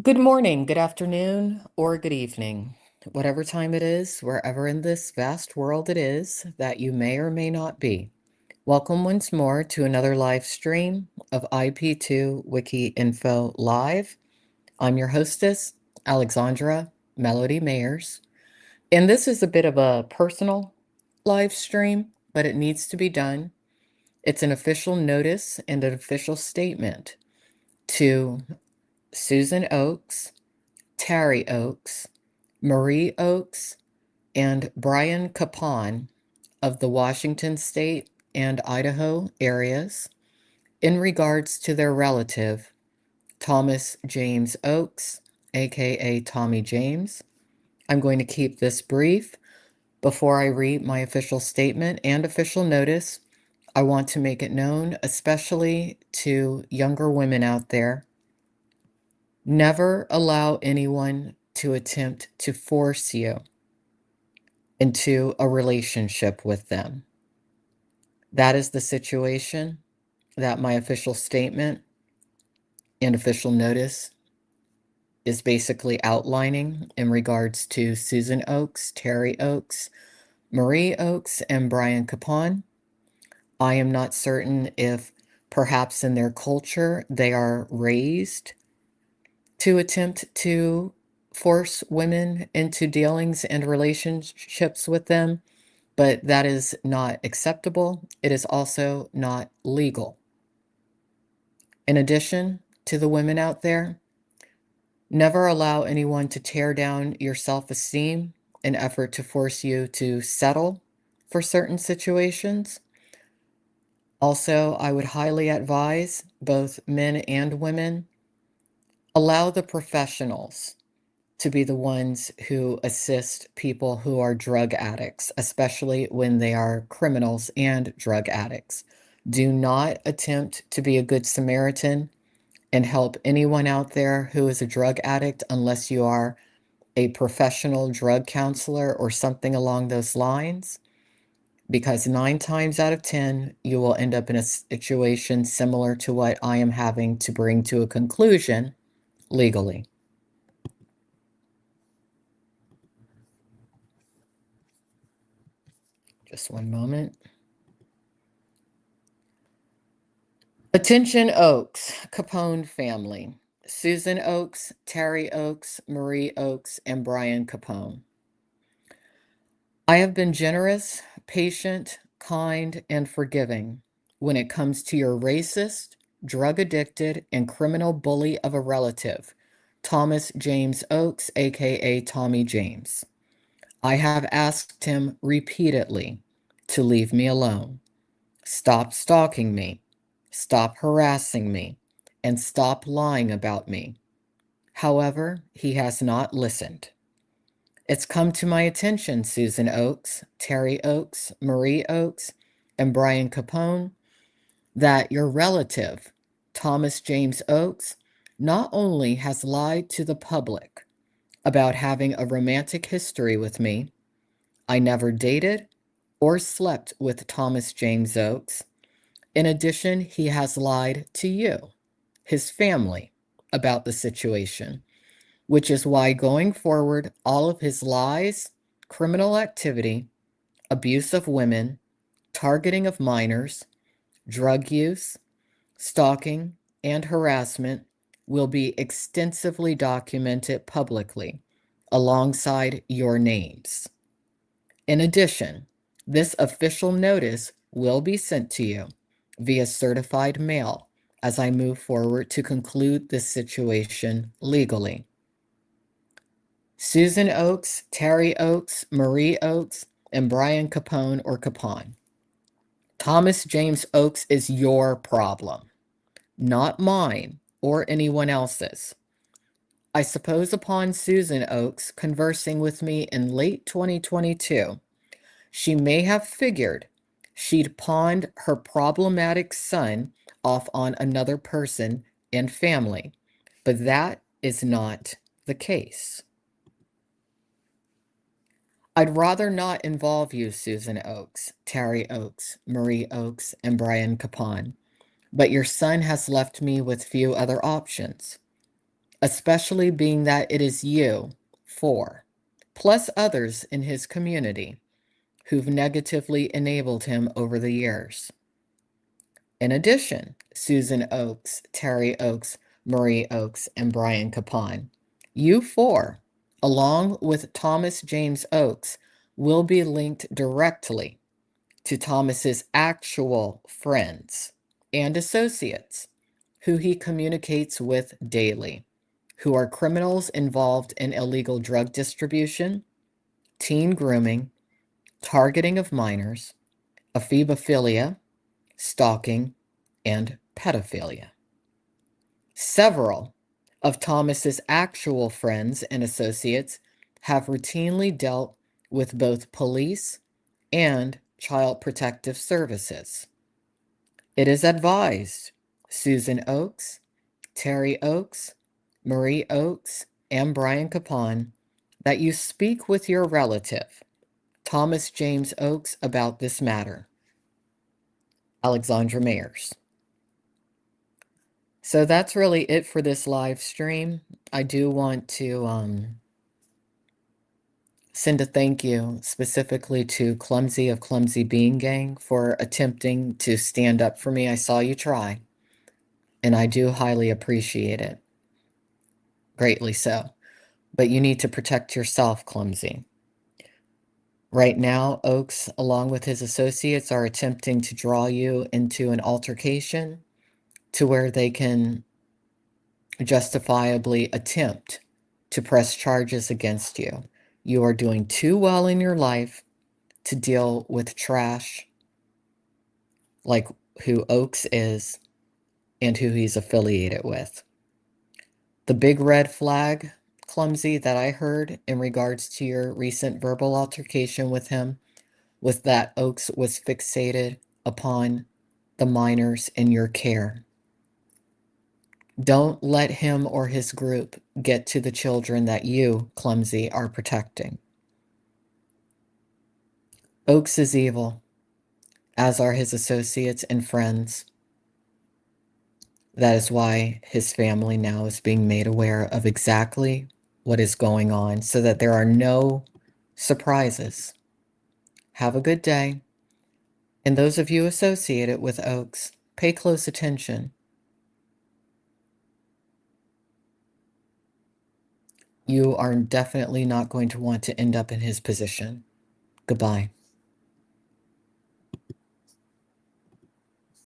Good morning, good afternoon, or good evening. Whatever time it is, wherever in this vast world it is that you may or may not be. Welcome once more to another live stream of IP2 Wiki Info Live. I'm your hostess, Alexandra Melody Mayers, and this is a bit of a personal live stream, but it needs to be done. It's an official notice and an official statement to Susan Oakes, Tarry Oakes, Marie Oakes, and Brian Kapon of the Washington State and Idaho areas in regards to their relative, Thomas James Oakes, aka Tommy James. I'm going to keep this brief. Before I read my official statement and official notice, I want to make it known, especially to younger women out there, never allow anyone to attempt to force you into a relationship with them. That is the situation that my official statement and official notice is basically outlining in regards to Susan Oakes, Tarry Oakes, Marie Oakes, and Brian Kapon. I am not certain if perhaps in their culture they are raised to attempt to force women into dealings and relationships with them, but that is not acceptable. It is also not legal. In addition to the women out there, never allow anyone to tear down your self-esteem in effort to force you to settle for certain situations. Also, I would highly advise both men and women, allow the professionals to be the ones who assist people who are drug addicts, especially when they are criminals and drug addicts. Do not attempt to be a good Samaritan and help anyone out there who is a drug addict unless you are a professional drug counselor or something along those lines, because 9 times out of 10, you will end up in a situation similar to what I am having to bring to a conclusion legally. Just one moment. Attention Oakes, Kapon family. Susan Oakes, Tarry Oakes, Marie Oakes, and Brian Kapon. I have been generous, patient, kind, and forgiving when it comes to your racist, drug addicted, and criminal bully of a relative, Thomas James Oakes, aka Tommy James. I have asked him repeatedly to leave me alone, stop stalking me, stop harassing me, and stop lying about me. However, he has not listened. It's come to my attention, Susan Oakes, Tarry Oakes, Marie Oakes, and Brian Kapon, that your relative, Thomas James Oakes, not only has lied to the public about having a romantic history with me. I never dated or slept with Thomas James Oakes. In addition, he has lied to you, his family, about the situation, which is why going forward, all of his lies, criminal activity, abuse of women, targeting of minors, drug use, stalking, and harassment will be extensively documented publicly alongside your names. In addition, this official notice will be sent to you via certified mail as I move forward to conclude this situation legally. Susan Oakes, Tarry Oakes, Marie Oakes, and Brian Kapon or Kapon. Thomas James Oakes is your problem, not mine or anyone else's. I suppose upon Susan Oakes conversing with me in late 2022, she may have figured she'd pawned her problematic son off on another person and family, but that is not the case. I'd rather not involve you, Susan Oakes, Tarry Oakes, Marie Oakes, and Brian Kapon, but your son has left me with few other options. especially being that it is you, 4, plus others in his community who've negatively enabled him over the years. In addition, Susan Oakes, Tarry Oakes, Marie Oakes, and Brian Kapon, you 4, along with Thomas James Oakes, will be linked directly to Thomas's actual friends and associates who he communicates with daily, who are criminals involved in illegal drug distribution, teen grooming, targeting of minors, ephebophilia, stalking, and pedophilia. Several of Thomas's actual friends and associates have routinely dealt with both police and child protective services. It is advised Susan Oakes, Tarry Oakes, Marie Oakes, and Brian Kapon that you speak with your relative, Thomas James Oakes, about this matter. Alexandra Mayers. So that's really it for this live stream. I do want to send a thank you specifically to Clumsy of Clumsy Bean Gang for attempting to stand up for me. I saw you try, and I do highly appreciate it. Greatly so. But you need to protect yourself, Clumsy. Right now, Oakes, along with his associates, are attempting to draw you into an altercation to where they can justifiably attempt to press charges against you. You are doing too well in your life to deal with trash like who Oakes is and who he's affiliated with. The big red flag, Clumsy, that I heard in regards to your recent verbal altercation with him was that Oakes was fixated upon the minors in your care. Don't let him or his group get to the children that you, Clumsy, are protecting. Oakes is evil, as are his associates and friends. That is why his family now is being made aware of exactly what is going on so that there are no surprises. Have a good day. And those of you associated with Oakes, pay close attention. You are definitely not going to want to end up in his position. Goodbye.